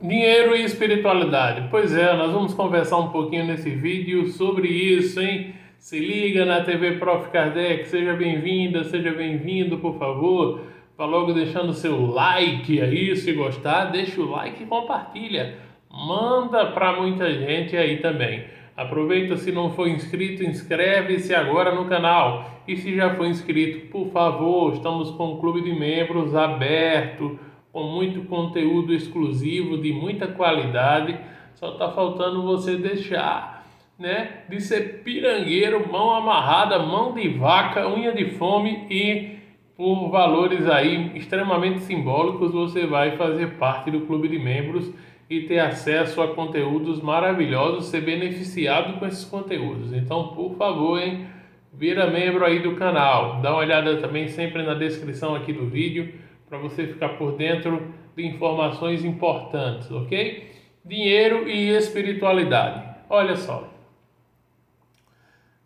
Dinheiro e espiritualidade. Pois é, nós vamos conversar um pouquinho nesse vídeo sobre isso, hein? Se liga na TV Prof. Kardec, seja bem-vinda, seja bem-vindo, por favor. Vá logo deixando o seu like aí, se gostar, deixa o like e compartilha. Manda para muita gente aí também. Aproveita, se não for inscrito, inscreve-se agora no canal. E se já for inscrito, por favor, estamos com um clube de membros aberto, com muito conteúdo exclusivo, de muita qualidade. Só está faltando você deixar, né, de ser pirangueiro, mão amarrada, mão de vaca, unha de fome, e por valores aí extremamente simbólicos você vai fazer parte do clube de membros e ter acesso a conteúdos maravilhosos, ser beneficiado com esses conteúdos. Então, por favor, hein, vira membro aí do canal. Dá uma olhada também sempre na descrição aqui do vídeo para você ficar por dentro de informações importantes, ok? Dinheiro e espiritualidade. Olha só.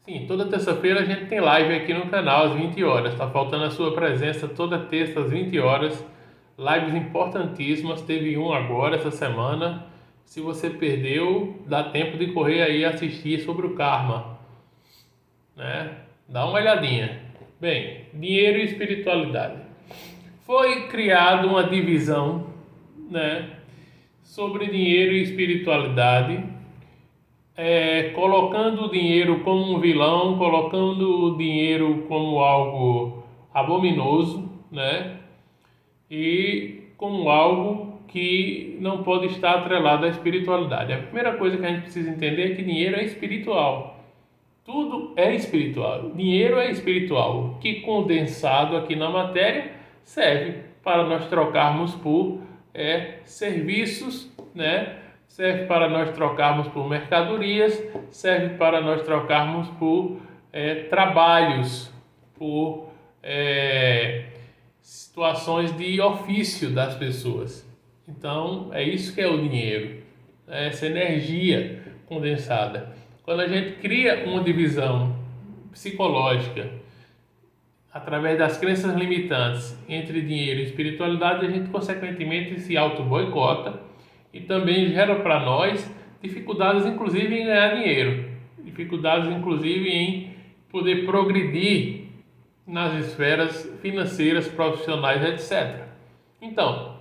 Sim, toda terça-feira a gente tem live aqui no canal às 20 horas. Está faltando a sua presença toda terça às 20 horas. Lives importantíssimas. Teve um agora essa semana. Se você perdeu, dá tempo de correr aí e assistir sobre o karma, né? Dá uma olhadinha. Bem, dinheiro e espiritualidade. Foi criada uma divisão, né, sobre dinheiro e espiritualidade, colocando o dinheiro como um vilão, colocando o dinheiro como algo abominoso, né, e como algo que não pode estar atrelado à espiritualidade. A primeira coisa que a gente precisa entender é que dinheiro é espiritual. Tudo é espiritual. Dinheiro é espiritual, que condensado aqui na matéria serve para nós trocarmos por serviços, né? Serve para nós trocarmos por mercadorias, serve para nós trocarmos por trabalhos, por situações de ofício das pessoas. Então, é isso que é o dinheiro, essa energia condensada. Quando a gente cria uma divisão psicológica através das crenças limitantes entre dinheiro e espiritualidade, a gente consequentemente se auto-boicota e também gera para nós dificuldades, inclusive, em ganhar dinheiro, dificuldades, inclusive, em poder progredir nas esferas financeiras, profissionais, etc. Então,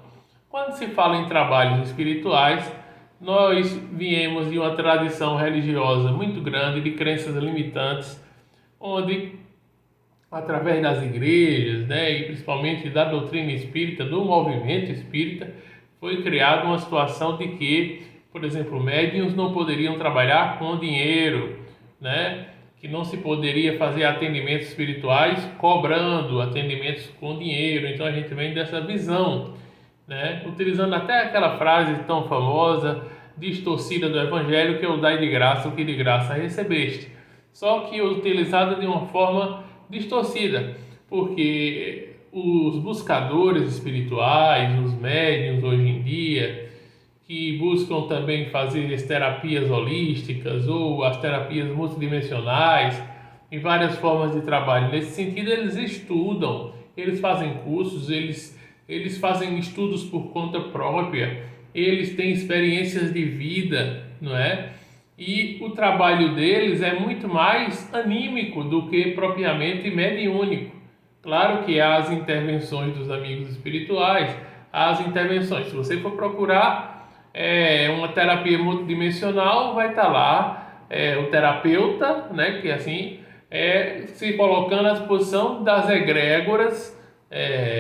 quando se fala em trabalhos espirituais, nós viemos de uma tradição religiosa muito grande, de crenças limitantes, onde, através das igrejas, né, e principalmente da doutrina espírita, do movimento espírita, foi criada uma situação de que, por exemplo, médiuns não poderiam trabalhar com dinheiro, né, que não se poderia fazer atendimentos espirituais cobrando atendimentos com dinheiro. Então a gente vem dessa visão, né, utilizando até aquela frase tão famosa, distorcida do Evangelho, que é o dai de graça o que de graça recebeste. Só que utilizada de uma forma distorcida, porque os buscadores espirituais, os médiuns hoje em dia, que buscam também fazer as terapias holísticas ou as terapias multidimensionais, em várias formas de trabalho. Nesse sentido, eles estudam, eles fazem cursos, eles fazem estudos por conta própria, eles têm experiências de vida, não é? E o trabalho deles é muito mais anímico do que propriamente mediúnico. Claro que há as intervenções dos amigos espirituais, há as intervenções. Se você for procurar uma terapia multidimensional, vai estar lá o terapeuta, né, que assim se colocando à disposição das egrégoras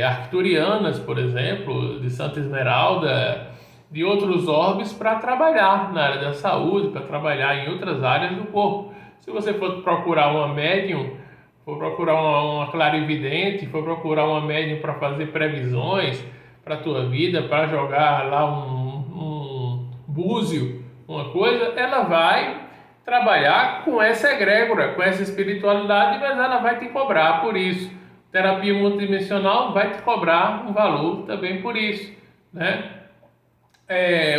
arcturianas, por exemplo, de Santa Esmeralda, de outros orbes, para trabalhar na área da saúde, para trabalhar em outras áreas do corpo. Se você for procurar uma médium, for procurar uma clarividente, for procurar uma médium para fazer previsões para a tua vida, para jogar lá um búzio, uma coisa, ela vai trabalhar com essa egrégora, com essa espiritualidade, mas ela vai te cobrar por isso. Terapia multidimensional vai te cobrar um valor também por isso, né?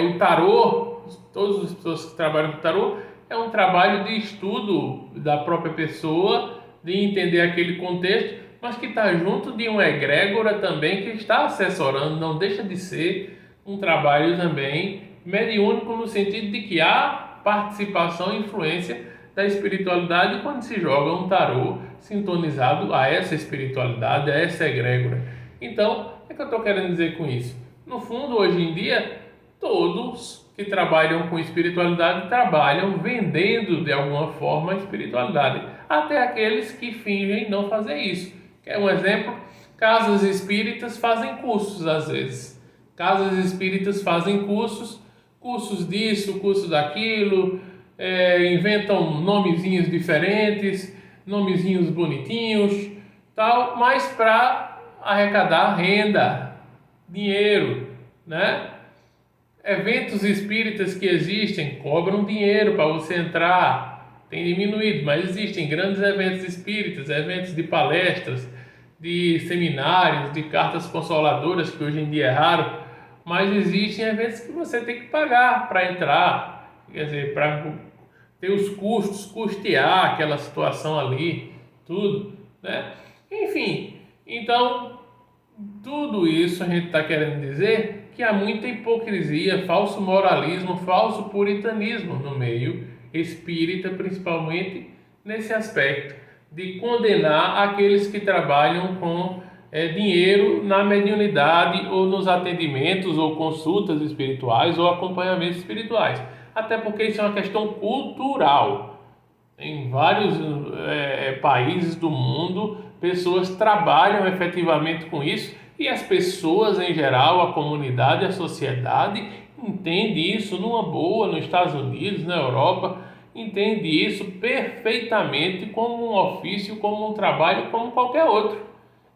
O tarô, todas as pessoas que trabalham com tarô, é um trabalho de estudo da própria pessoa, de entender aquele contexto, mas que está junto de uma egrégora também que está assessorando, não deixa de ser, um trabalho também mediúnico no sentido de que há participação e influência da espiritualidade quando se joga um tarô sintonizado a essa espiritualidade, a essa egrégora. Então, o que eu estou querendo dizer com isso? No fundo, hoje em dia, todos que trabalham com espiritualidade trabalham vendendo de alguma forma a espiritualidade, até aqueles que fingem não fazer isso. Quer um exemplo? Casas espíritas fazem cursos às vezes. Casas espíritas fazem cursos disso, cursos daquilo, inventam nomezinhos diferentes, nomezinhos bonitinhos, tal, mas para arrecadar renda, dinheiro, né? Eventos espíritas que existem cobram dinheiro para você entrar, tem diminuído, mas existem grandes eventos espíritas, eventos de palestras, de seminários, de cartas consoladoras, que hoje em dia é raro, mas existem eventos que você tem que pagar para entrar, quer dizer, para ter os custos, custear aquela situação ali, tudo, né? Enfim, então, tudo isso a gente está querendo dizer que há muita hipocrisia, falso moralismo, falso puritanismo no meio espírita, principalmente nesse aspecto de condenar aqueles que trabalham com dinheiro na mediunidade ou nos atendimentos ou consultas espirituais ou acompanhamentos espirituais. Até porque isso é uma questão cultural. Em vários países do mundo, pessoas trabalham efetivamente com isso e as pessoas em geral, a comunidade, a sociedade, entende isso numa boa, nos Estados Unidos, na Europa, entende isso perfeitamente como um ofício, como um trabalho, como qualquer outro.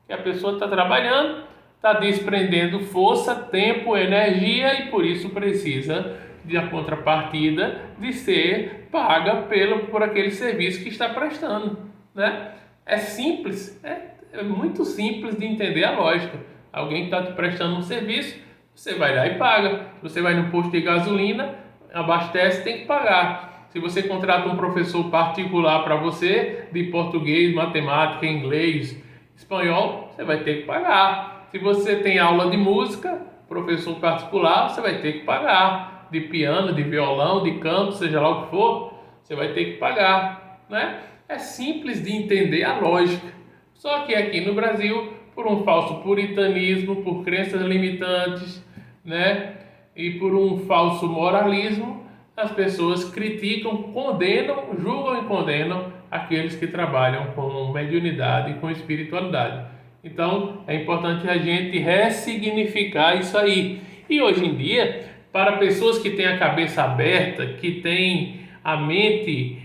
Que a pessoa está trabalhando, está desprendendo força, tempo, energia e por isso precisa de contrapartida de ser paga por aquele serviço que está prestando, né? É simples, é muito simples de entender a lógica. Alguém está te prestando um serviço, você vai lá e paga. Você vai no posto de gasolina, abastece, tem que pagar. Se você contrata um professor particular para você, de português, matemática, inglês, espanhol, você vai ter que pagar. Se você tem aula de música, professor particular, você vai ter que pagar. De piano, de violão, de canto, seja lá o que for, você vai ter que pagar, né? É simples de entender a lógica. Só que aqui no Brasil, por um falso puritanismo, por crenças limitantes, né? E por um falso moralismo, as pessoas criticam, condenam, julgam e condenam aqueles que trabalham com mediunidade e com espiritualidade. Então, é importante a gente ressignificar isso aí. E hoje em dia, para pessoas que têm a cabeça aberta, que têm a mente,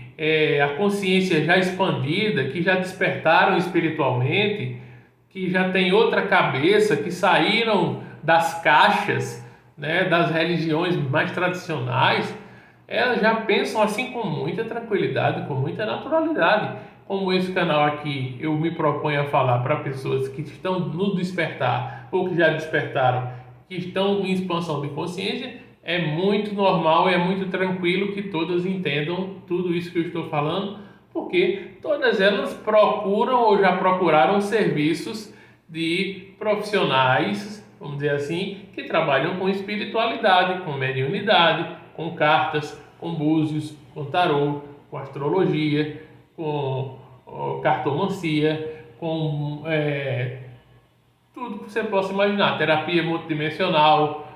a consciência já expandida, que já despertaram espiritualmente, que já têm outra cabeça, que saíram das caixas, né, das religiões mais tradicionais, elas já pensam assim com muita tranquilidade, com muita naturalidade. Como esse canal aqui, eu me proponho a falar para pessoas que estão no despertar ou que já despertaram, que estão em expansão de consciência, é muito normal, é muito tranquilo que todas entendam tudo isso que eu estou falando, porque todas elas procuram ou já procuraram serviços de profissionais, vamos dizer assim, que trabalham com espiritualidade, com mediunidade, com cartas, com búzios, com tarô, com astrologia, com cartomancia, com tudo que você possa imaginar, terapia multidimensional,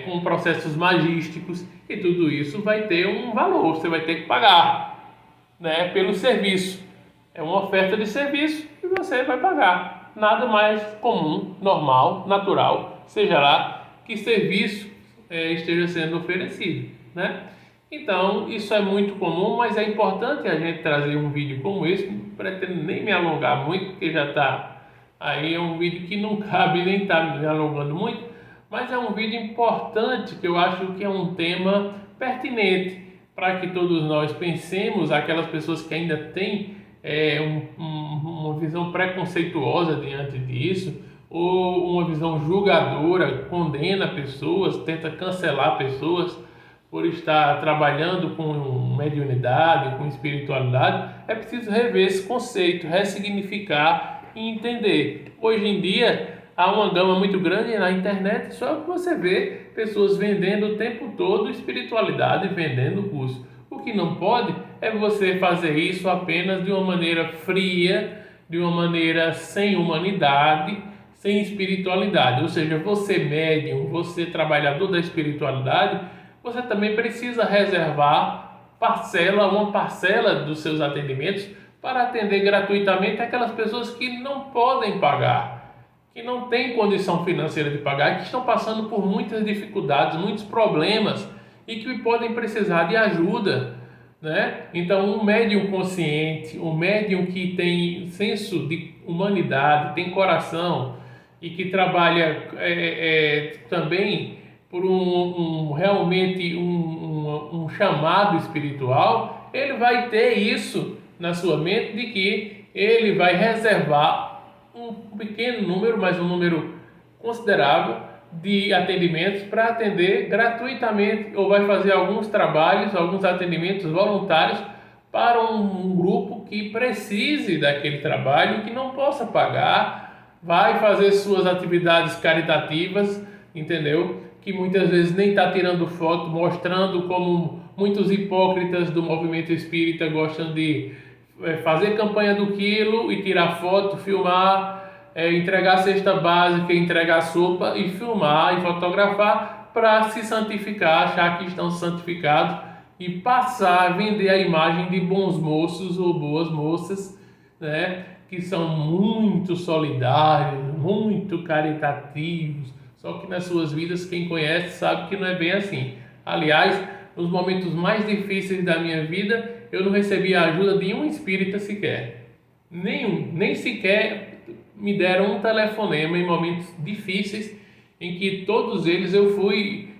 com processos magísticos, e tudo isso vai ter um valor, você vai ter que pagar, né, pelo serviço. É uma oferta de serviço e você vai pagar. Nada mais comum, normal, natural, seja lá que serviço esteja sendo oferecido, né? Então, isso é muito comum, mas é importante a gente trazer um vídeo como esse. Não pretendo nem me alongar muito, porque já está aí, é um vídeo que não cabe nem estar me alongando muito, mas é um vídeo importante, que eu acho que é um tema pertinente para que todos nós pensemos, aquelas pessoas que ainda têm uma visão preconceituosa diante disso, ou uma visão julgadora, condena pessoas, tenta cancelar pessoas por estar trabalhando com mediunidade, com espiritualidade. É preciso rever esse conceito, ressignificar e entender. Hoje em dia, há uma gama muito grande na internet, só que você vê pessoas vendendo o tempo todo espiritualidade, vendendo curso. O que não pode é você fazer isso apenas de uma maneira fria, de uma maneira sem humanidade, sem espiritualidade. Ou seja, você médium, você trabalhador da espiritualidade, você também precisa reservar uma parcela dos seus atendimentos para atender gratuitamente aquelas pessoas que não podem pagar, que não têm condição financeira de pagar, que estão passando por muitas dificuldades, muitos problemas e que podem precisar de ajuda, né? Então, um médium consciente, um médium que tem senso de humanidade, tem coração e que trabalha também por realmente um chamado espiritual, ele vai ter isso na sua mente de que ele vai reservar um pequeno número, mas um número considerável de atendimentos para atender gratuitamente, ou vai fazer alguns trabalhos, alguns atendimentos voluntários para um grupo que precise daquele trabalho, que não possa pagar, vai fazer suas atividades caritativas, entendeu? Que muitas vezes nem está tirando foto, mostrando como muitos hipócritas do movimento espírita gostam de fazer campanha do quilo e tirar foto, filmar, entregar cesta básica, entregar sopa e filmar e fotografar para se santificar, achar que estão santificados e passar a vender a imagem de bons moços ou boas moças, né, que são muito solidários, muito caritativos, só que nas suas vidas quem conhece sabe que não é bem assim. Aliás, nos momentos mais difíceis da minha vida, eu não recebi a ajuda de um espírita sequer. Nenhum, nem sequer me deram um telefonema em momentos difíceis, em que todos eles eu fui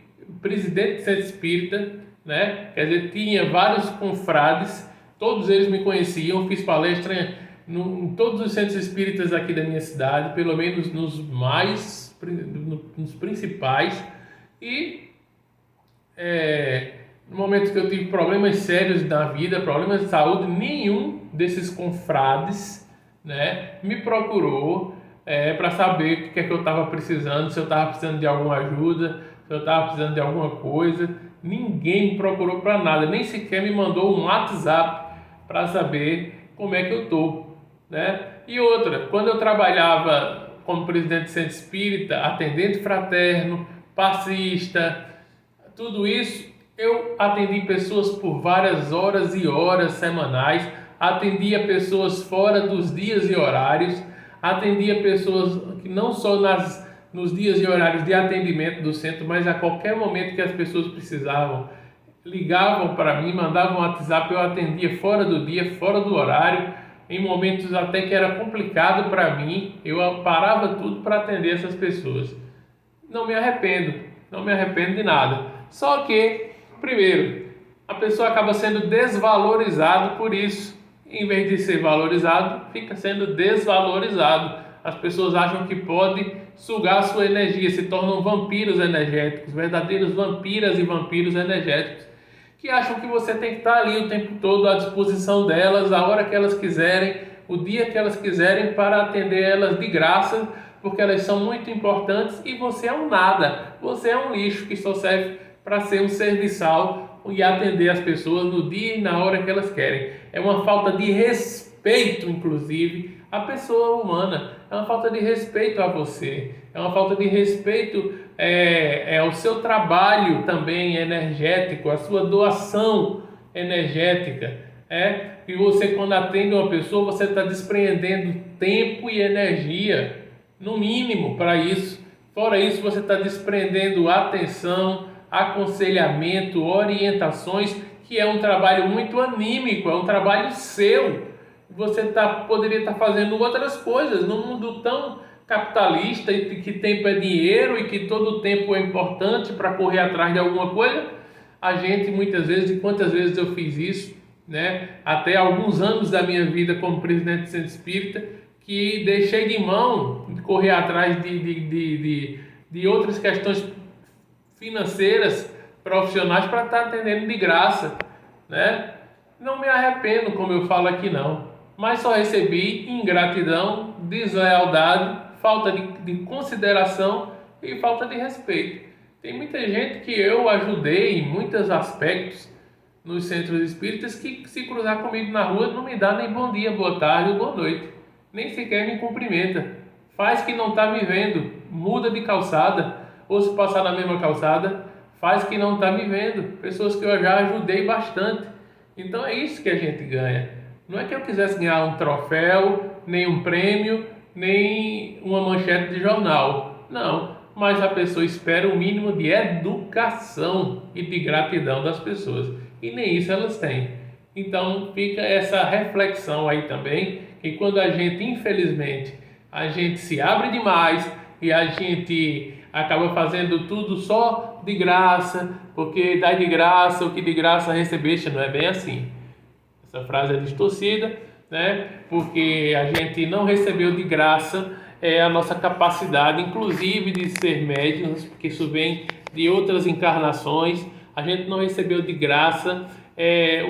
presidente de centro espírita, né? Quer dizer, tinha vários confrades, todos eles me conheciam, fiz palestra em todos os centros espíritas aqui da minha cidade, pelo menos nos principais, e no momento que eu tive problemas sérios na vida, problemas de saúde, nenhum desses confrades, né, me procurou para saber o que é que eu estava precisando, se eu estava precisando de alguma ajuda, se eu estava precisando de alguma coisa. Ninguém me procurou para nada, nem sequer me mandou um WhatsApp para saber como é que eu estou, né? E outra, quando eu trabalhava como presidente de centro espírita, atendente fraterno, passista, tudo isso, eu atendi pessoas por várias horas e horas semanais, atendia pessoas fora dos dias e horários, atendia pessoas que não só nos dias e horários de atendimento do centro, mas a qualquer momento que as pessoas precisavam, ligavam para mim, mandavam um WhatsApp, eu atendia fora do dia, fora do horário, em momentos até que era complicado para mim, eu parava tudo para atender essas pessoas. Não me arrependo de nada. Só que, primeiro, a pessoa acaba sendo desvalorizada por isso. Em vez de ser valorizado, fica sendo desvalorizado. As pessoas acham que pode sugar a sua energia, se tornam vampiros energéticos, verdadeiros vampiras e vampiros energéticos, que acham que você tem que estar ali o tempo todo à disposição delas, a hora que elas quiserem, o dia que elas quiserem, para atender elas de graça, porque elas são muito importantes e você é um nada, você é um lixo que só serve para ser um serviçal e atender as pessoas no dia e na hora que elas querem. É uma falta de respeito, inclusive, à pessoa humana, é uma falta de respeito a você, é uma falta de respeito ao seu trabalho também energético, a sua doação energética. E você, quando atende uma pessoa, você está despreendendo tempo e energia, no mínimo, para isso. Fora isso, você está desprendendo atenção, aconselhamento, orientações, que é um trabalho muito anímico, é um trabalho seu. Você poderia estar fazendo outras coisas num mundo tão capitalista e que tempo é dinheiro e que todo tempo é importante para correr atrás de alguma coisa. A gente muitas vezes, e quantas vezes eu fiz isso, né? Até alguns anos da minha vida como presidente de centro espírita, que deixei de mão de correr atrás de outras questões financeiras, profissionais, para estar atendendo de graça, né? Não me arrependo, como eu falo aqui, não, mas só recebi ingratidão, deslealdade, falta de consideração e falta de respeito. Tem muita gente que eu ajudei em muitos aspectos nos centros espíritas que, se cruzar comigo na rua, não me dá nem bom dia, boa tarde ou boa noite, nem sequer me cumprimenta, faz que não está me vendo, muda de calçada, ou se passar na mesma calçada, faz que não está me vendo. Pessoas que eu já ajudei bastante. Então é isso que a gente ganha. Não é que eu quisesse ganhar um troféu, nem um prêmio, nem uma manchete de jornal. Não, mas a pessoa espera o mínimo de educação e de gratidão das pessoas. E nem isso elas têm. Então fica essa reflexão aí também, que quando a gente, infelizmente, a gente se abre demais e a gente acaba fazendo tudo só de graça, porque dá de graça o que de graça recebeste, não é bem assim. Essa frase é distorcida, né? Porque a gente não recebeu de graça a nossa capacidade, inclusive de ser médiuns, porque isso vem de outras encarnações. A gente não recebeu de graça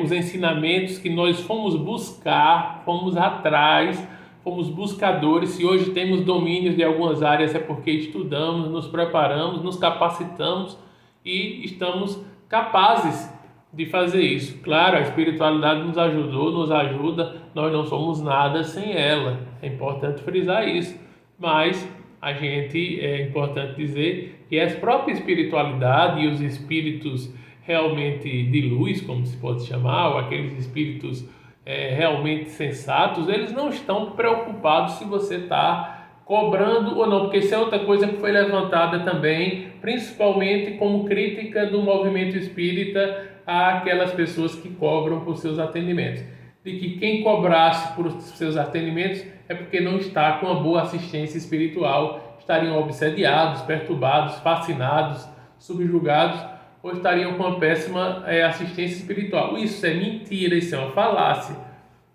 os ensinamentos que nós fomos buscar, fomos atrás, fomos buscadores. Se hoje temos domínios de algumas áreas é porque estudamos, nos preparamos, nos capacitamos e estamos capazes de fazer isso. Claro, a espiritualidade nos ajudou, nos ajuda, nós não somos nada sem ela. É importante frisar isso. Mas é importante dizer que a própria espiritualidade e os espíritos realmente de luz, como se pode chamar, ou aqueles espíritos realmente sensatos, eles não estão preocupados se você está cobrando ou não, porque isso é outra coisa que foi levantada também, principalmente como crítica do movimento espírita àquelas pessoas que cobram por seus atendimentos. De que quem cobrasse por seus atendimentos é porque não está com uma boa assistência espiritual, estariam obsediados, perturbados, fascinados, subjugados, ou estariam com uma péssima assistência espiritual. Isso é mentira, isso é uma falácia,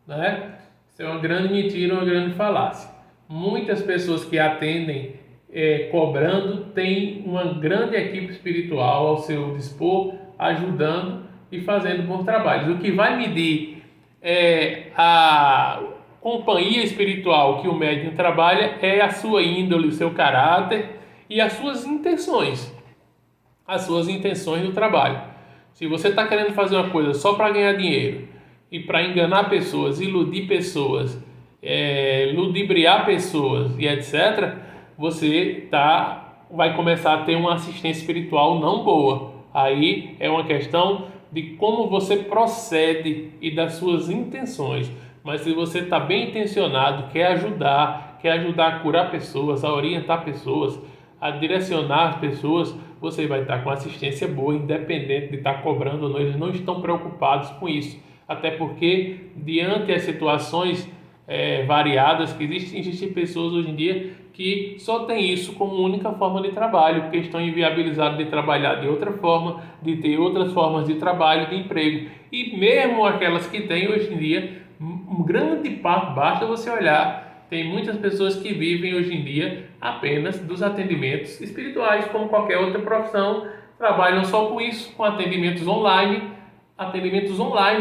né? Isso é uma grande mentira, uma grande falácia. Muitas pessoas que atendem cobrando têm uma grande equipe espiritual ao seu dispor, ajudando e fazendo bons trabalhos. O que vai medir a companhia espiritual que o médium trabalha é a sua índole, o seu caráter e as suas intenções no trabalho. Se você está querendo fazer uma coisa só para ganhar dinheiro e para enganar pessoas, iludir pessoas, ludibriar pessoas e etc., você vai começar a ter uma assistência espiritual não boa. Aí é uma questão de como você procede e das suas intenções. Mas se você está bem intencionado, quer ajudar a curar pessoas, a orientar pessoas, a direcionar as pessoas, você vai estar com assistência boa, independente de estar cobrando ou não. Eles não estão preocupados com isso. Até porque, diante das situações variadas que existem pessoas hoje em dia que só tem isso como única forma de trabalho, porque estão inviabilizados de trabalhar de outra forma, de ter outras formas de trabalho, de emprego. E mesmo aquelas que têm hoje em dia, grande parte, basta você olhar, tem muitas pessoas que vivem hoje em dia apenas dos atendimentos espirituais, como qualquer outra profissão, trabalham só com isso, com atendimentos online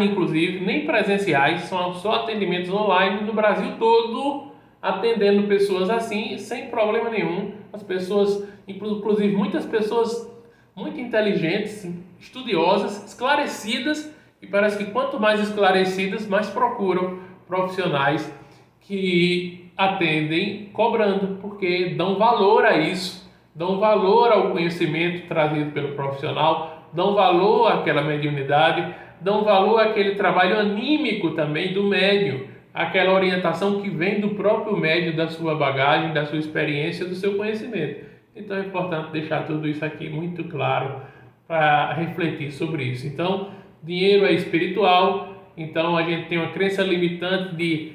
inclusive, nem presenciais, são só atendimentos online no Brasil todo, atendendo pessoas assim, sem problema nenhum. As pessoas, inclusive muitas pessoas muito inteligentes, estudiosas, esclarecidas, e parece que quanto mais esclarecidas, mais procuram profissionais que atendem cobrando, porque dão valor a isso, dão valor ao conhecimento trazido pelo profissional, dão valor àquela mediunidade, dão valor àquele trabalho anímico também do médium, aquela orientação que vem do próprio médium, da sua bagagem, da sua experiência, do seu conhecimento. Então é importante deixar tudo isso aqui muito claro para refletir sobre isso. Então, dinheiro é espiritual, então a gente tem uma crença limitante de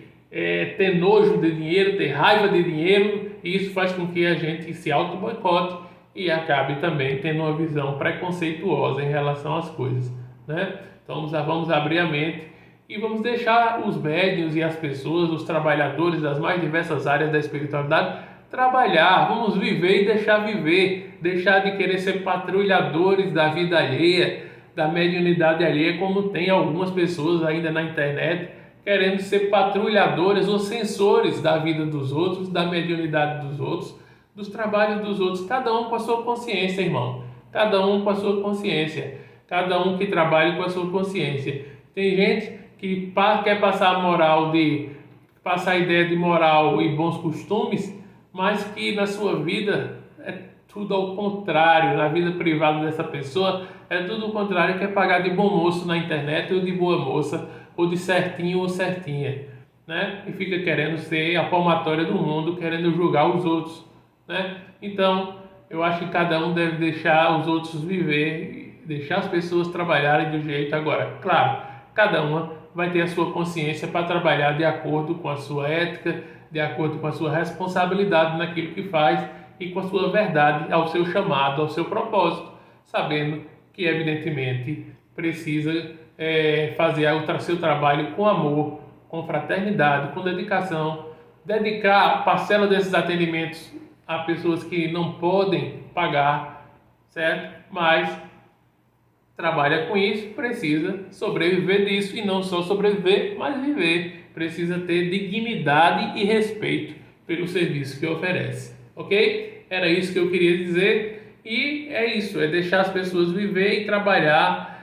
ter nojo de dinheiro, ter raiva de dinheiro, e isso faz com que a gente se auto-boicote e acabe também tendo uma visão preconceituosa em relação às coisas, né? Então vamos abrir a mente e vamos deixar os médiuns e as pessoas, os trabalhadores das mais diversas áreas da espiritualidade trabalhar, vamos viver e deixar de querer ser patrulhadores da vida alheia, da mediunidade alheia, como tem algumas pessoas ainda na internet querendo ser patrulhadores ou censores da vida dos outros, da mediunidade dos outros, dos trabalhos dos outros, cada um com a sua consciência, irmão. Cada um com a sua consciência. Cada um que trabalha com a sua consciência. Tem gente que quer passar a moral passar a ideia de moral e bons costumes, mas que na sua vida é tudo ao contrário. Na vida privada dessa pessoa é tudo o contrário, quer pagar de bom moço na internet ou de boa moça, ou de certinho ou certinha, né? E fica querendo ser a palmatória do mundo, querendo julgar os outros, né? Então, eu acho que cada um deve deixar os outros viver, deixar as pessoas trabalharem do jeito. Agora, claro, cada uma vai ter a sua consciência para trabalhar de acordo com a sua ética, de acordo com a sua responsabilidade naquilo que faz e com a sua verdade ao seu chamado, ao seu propósito, sabendo que, evidentemente, precisa fazer o seu trabalho com amor, com fraternidade, com dedicação, dedicar parcela desses atendimentos a pessoas que não podem pagar, certo? Mas trabalha com isso, precisa sobreviver disso, e não só sobreviver, mas viver. Precisa ter dignidade e respeito pelo serviço que oferece, ok? Era isso que eu queria dizer, e é isso, é deixar as pessoas viver e trabalhar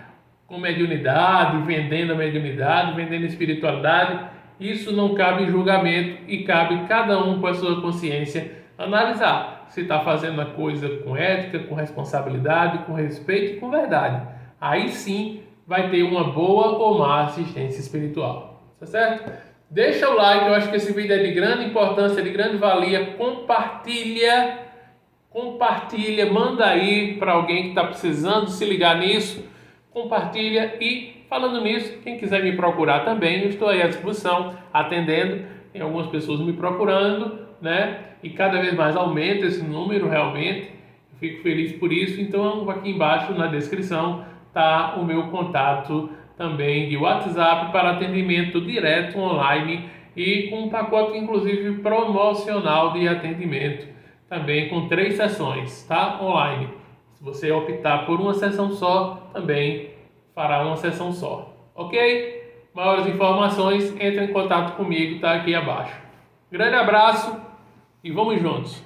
com mediunidade, vendendo a mediunidade, vendendo espiritualidade. Isso não cabe julgamento e cabe cada um com a sua consciência analisar se está fazendo a coisa com ética, com responsabilidade, com respeito e com verdade. Aí sim vai ter uma boa ou má assistência espiritual, tá certo? Deixa o like, eu acho que esse vídeo é de grande importância, de grande valia. Compartilha, manda aí para alguém que está precisando se ligar nisso. Compartilha. E falando nisso, quem quiser me procurar também, eu estou aí à disposição, atendendo. Tem algumas pessoas me procurando, né? E cada vez mais aumenta esse número realmente. Eu fico feliz por isso. Então aqui embaixo na descrição tá o meu contato também de WhatsApp para atendimento direto online e com um pacote inclusive promocional de atendimento, também com 3 sessões, tá? Online. Se você optar por uma sessão só, também fará uma sessão só, ok? Maiores informações, entre em contato comigo, tá aqui abaixo. Grande abraço e vamos juntos!